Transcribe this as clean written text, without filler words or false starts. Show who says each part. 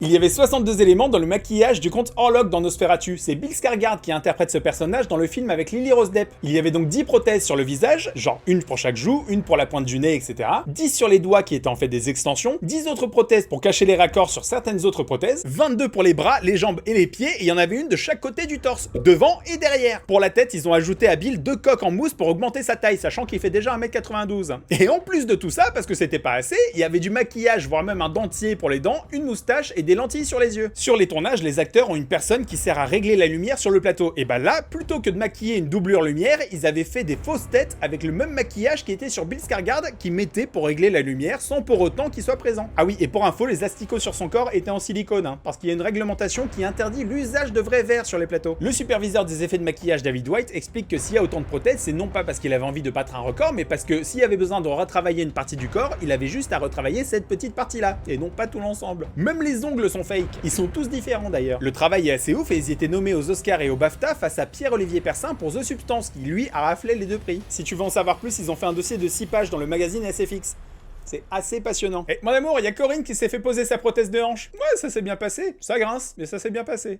Speaker 1: Il y avait 62 éléments dans le maquillage du comte Orlok dans Nosferatu. C'est Bill Skarsgård qui interprète ce personnage dans le film avec Lily Rose Depp. Il y avait donc 10 prothèses sur le visage, genre une pour chaque joue, une pour la pointe du nez, etc. 10 sur les doigts qui étaient en fait des extensions, 10 autres prothèses pour cacher les raccords sur certaines autres prothèses, 22 pour les bras, les jambes et les pieds, et il y en avait une de chaque côté du torse, devant et derrière. Pour la tête, ils ont ajouté à Bill 2 coques en mousse pour augmenter sa taille, sachant qu'il fait déjà 1m92. Et en plus de tout ça, parce que c'était pas assez, il y avait du maquillage, voire même un dentier pour les dents, une moustache et des lentilles sur les yeux. Sur les tournages, les acteurs ont une personne qui sert à régler la lumière sur le plateau. Et bah là, plutôt que de maquiller une doublure lumière, ils avaient fait des fausses têtes avec le même maquillage qui était sur Bill Skarsgård qui mettait pour régler la lumière sans pour autant qu'il soit présent. Ah oui, et pour info, les asticots sur son corps étaient en silicone, parce qu'il y a une réglementation qui interdit l'usage de vrais verres sur les plateaux. Le superviseur des effets de maquillage David White explique que s'il y a autant de prothèses, c'est non pas parce qu'il avait envie de battre un record, mais parce que s'il avait besoin de retravailler une partie du corps, il avait juste à retravailler cette petite partie-là, et non pas tout l'ensemble. Même les ongles sont fake, ils sont tous différents d'ailleurs. Le travail est assez ouf et ils étaient nommés aux Oscars et au BAFTA face à Pierre-Olivier Persin pour The Substance, qui lui a raflé les 2 prix. Si tu veux en savoir plus, ils ont fait un dossier de 6 pages dans le magazine SFX. C'est assez passionnant. Et mon amour, il y a Corinne qui s'est fait poser sa prothèse de hanche. Ouais, ça s'est bien passé. Ça grince, mais ça s'est bien passé.